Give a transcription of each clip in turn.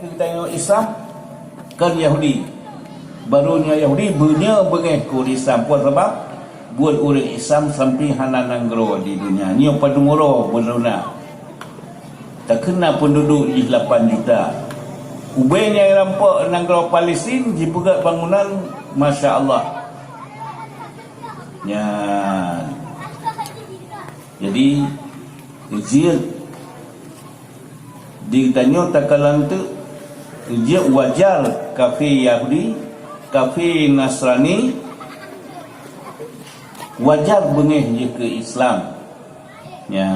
kita tengok Islam kan Yahudi. Barunya Yahudi punya mengaku Islam pun sebab buat orang Islam sampai hana nanggro di dunia. Ni pada murah beruna. Tak kena penduduk di 8 juta. Ubenya yang rampak nanggro Palestin dibuka bangunan Masya Allah. Ya. Jadi dia ditanya takalan tu dia wajar kafir Yahudi, kafir Nasrani wajar bengih je ke Islam. Ya.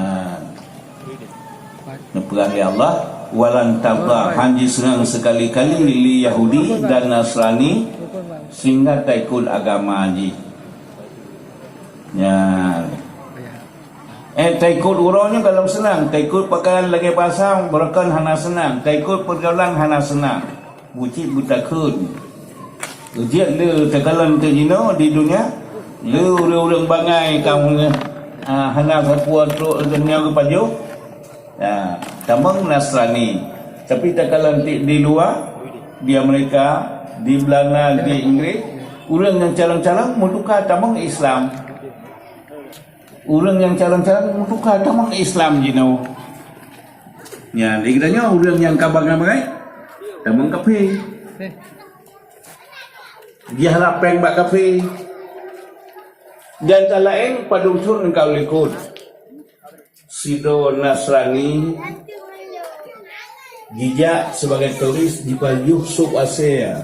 Neperang Allah walan tabah hanji senang sekali-kali li Yahudi dan Nasrani sehingga taikul agama haji. Ya. Taikul urangnya kalau senang, taikul pakaian lagi pasang berakan hana senang, taikul pergaulan hana senang. Bucik butakun. Ujian le takalan terjino di dunia, le urang bangai kamu hana sapua tu dunia ke paju. Ya, tamang Nasrani. Tapi takalan di luar, di Amerika, di Belanda, di Inggris, urang yang calon-calon mutukar tamang Islam. Orang yang calon-calon mutukar tamang Islam jino. Ya, dikiranya orang yang kabang-kabang tamang kafir. Dia harap peng bak kafir. Dan tak lain padungsun engkau likut. Sido Nasrani jejak sebagai turis di pajuh sub Asia.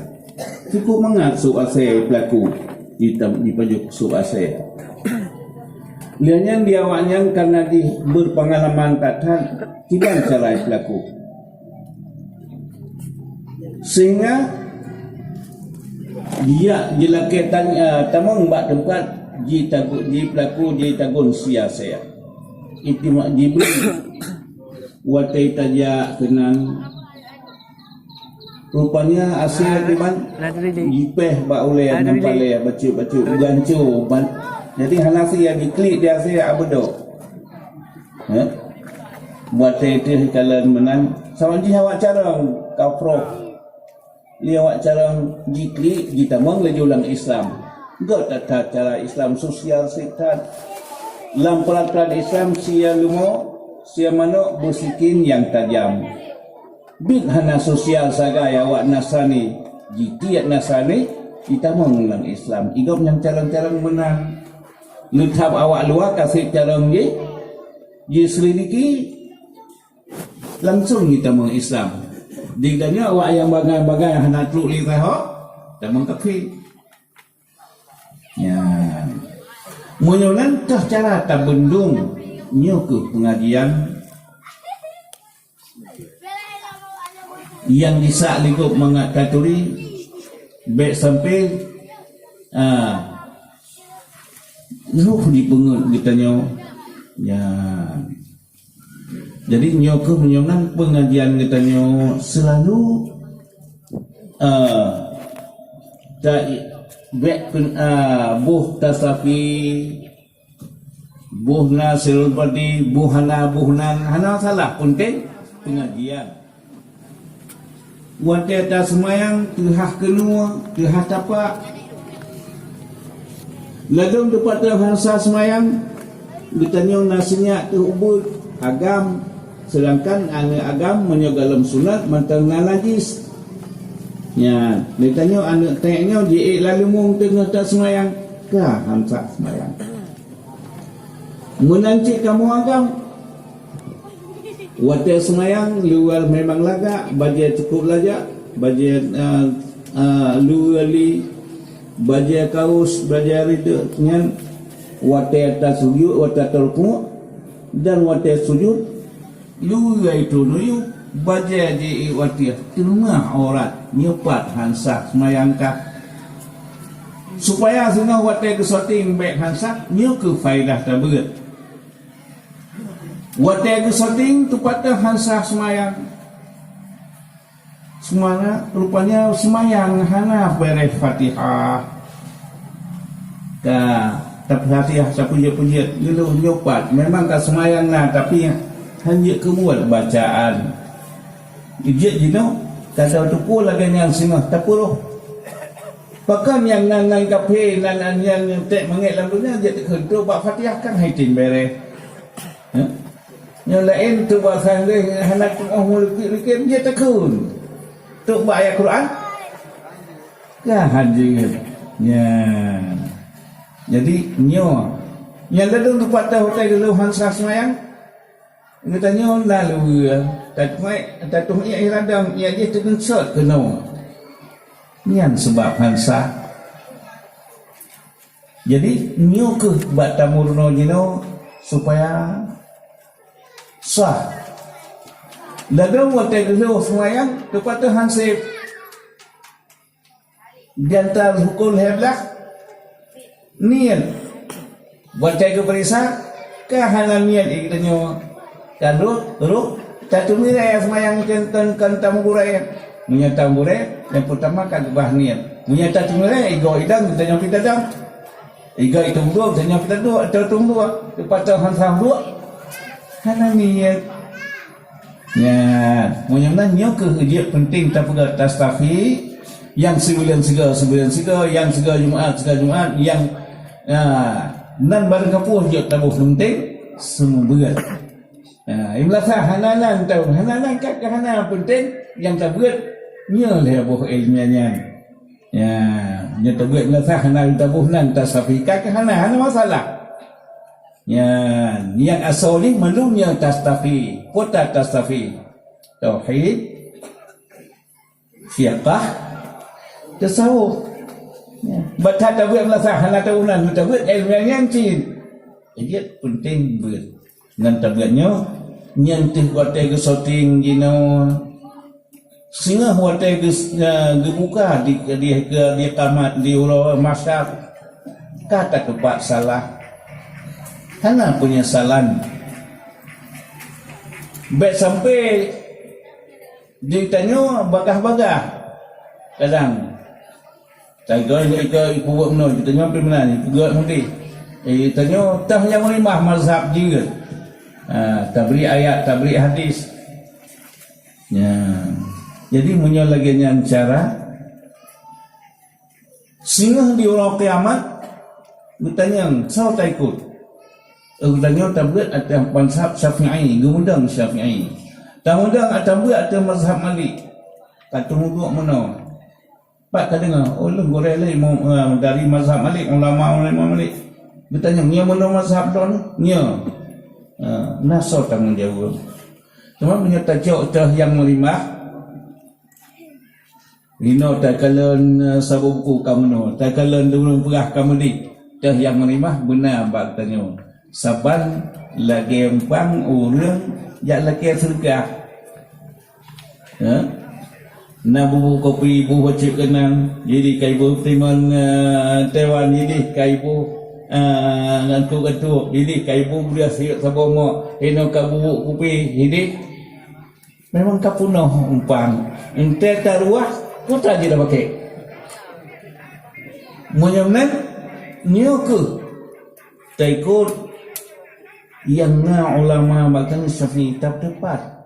Cukup mengat sub Asia pelaku di pajuh sub Asia. Liannya dia awaknya karena di berpengalaman takkan tidak cara pelaku. Sehingga dia jelaketan tamang bak tempat ji pelaku ji tagun sia-sia. Itimak Jibril watai tajak kenan rupanya Asia di man jipeh bak oleh nampak le baca gancu. Jadi hanasi yang diklik dia saya abedo. Buat itu kalian menang. Sama je awak cara kafro. Dia awak cara diklik kita menglaju ulang Islam. Enggak tak cara Islam sosial setan. Lam pelan-pelan Islam sia lumo, sia manuk bersikin yang tajam. Big hana sosial saga ya awak Nasrani. Jitiat Nasrani kita mengulang Islam. Igam yang calon-calon menang. Lutab awak luar kasih calon ye selidiki langsung kita meng Islam. Diganya awak yang bagai-bagai hana truk li taho tamang kafir. Ya. Munyolan tah cara tabendung nyo ke pengajian yang disak likup mangat katuri baik sampai ruh dipengut kita nyo. Ya. Jadi nyo ke menyonan pengajian kita nyo selalu baik buh tasafi buh nasirul badi buhana buhnan hana salah penting pengajian wate atas semayang tuhah kenua tuhah tapak ladung tempat bahasa semayang ditanya nasinya tu ubud agam sedangkan ane agam menyogalam sunat mantang najis. Ya, ditanya anak tengoknya dia lalu mung tengah tak semayang kah hansak semayang. Menancik kamu agam wadah semayang luar memang lagak bajet cukup lajak bajet luali bajet kaus bajet itu dengan wadah atas sujud wadah terkung dan wadah sujud luar itu nuyu baca di watia di rumah aurat nyepat hansak semayangkah supaya sehingga watia kesoting baik hansak nyo ke faidah taberat watia kesoting tu patah hansak semayang semuanya rupanya semayang hana beres Fatihah tapi Fatihah sapujat-pujat geluh nyopat memang tak semayang lah tapi hanya kemuat bacaan ijat jino Kada tu pula dengan singah tapuruh. Bahkan yang nan kafe nan yang tek mengek lam dunia dia terkentu bab Fatihah kan haitin bere. Yang lain tu bahasa dia hendak muluk-muluk dia tekun. Tu ayat Quran. Ya hadir. Ya. Jadi nyo yang ladung tu patah hotel dulu Hansa semayang. Kita nyo lalu tak tu iradam ia dia terkensot kena. Nian sebab Hansa. Jadi nyo ke batamurno jino supaya sah. Ladung hotel dulu semayang tu patah Hansip. Diantar hukum heblah niat buat jaga perisa kehalan niat kita nyo kan ruh tatu mirai semayang kan tamu gurai punya tamu gurai yang pertama kan bah niat punya tatu mirai ego idang kita nyo kita dang ego itu dua kita nyo kita dua atau dua kepada Hansa dua halan niat ya punya nyo ke dia penting tak pegang tastafi yang sebulan sega, yang sega Jumaat, yang nan barang kapuh je tabuh penting semua berat. Imlasa hananan tahu, hananan kat hana penting yang tak berat nya le buh ilmiahnya. Ya, nya tak berat imlasa hanan tabuh nan tasafika ke hana masalah. Ya, yang asali malunya tastafi, kota tastafi. Tauhid, fiqh tasawuf baca tabuat melasa hana tahunan tabuat ilmiah cin dia penting ber dengan tabuatnya nyentuh hotel ke shooting jino singa hotel ke buka di tamat di ulo masyarakat kata kepak salah hana punya salan baik sampai ditanya bagah-bagah kadang Tagai ibu buat menol kita nyampe mana ni pegat mudi. Tanya tah yang merimah mazhab juga. Tak beri ayat, tak beri hadis. Ya. Jadi munya lagi yang cara singa di orang kiamat bertanya, "Sao tak ikut?" Bertanya tak buat ada mazhab Syafi'i, gemudang Syafi'i. Tak mudang ada buat ada mazhab Malik. Tak tunggu mana. Pak kadang ulun goreng dari mazhab Malik ulama Malik bertanya nya mana mazhab don nya nasor tanggung jawab cuma punya tajuk tah yang merimah lino takalan sabuku kamu takalan dulu perah kamu di tah yang merimah benar bak tanya saban lagi empang urang jak lagi surga na bubu kopi bubu cik kenang jadi kaibu timan tewan jadi kaibu ngantu jadi kaibu dia siap sabomo eno ka bubu kopi jadi memang kapunoh umpang ente taruah kota je dah pakai munyamnan nyoku taikut yang na ulama bahkan Syafi'i tak tepat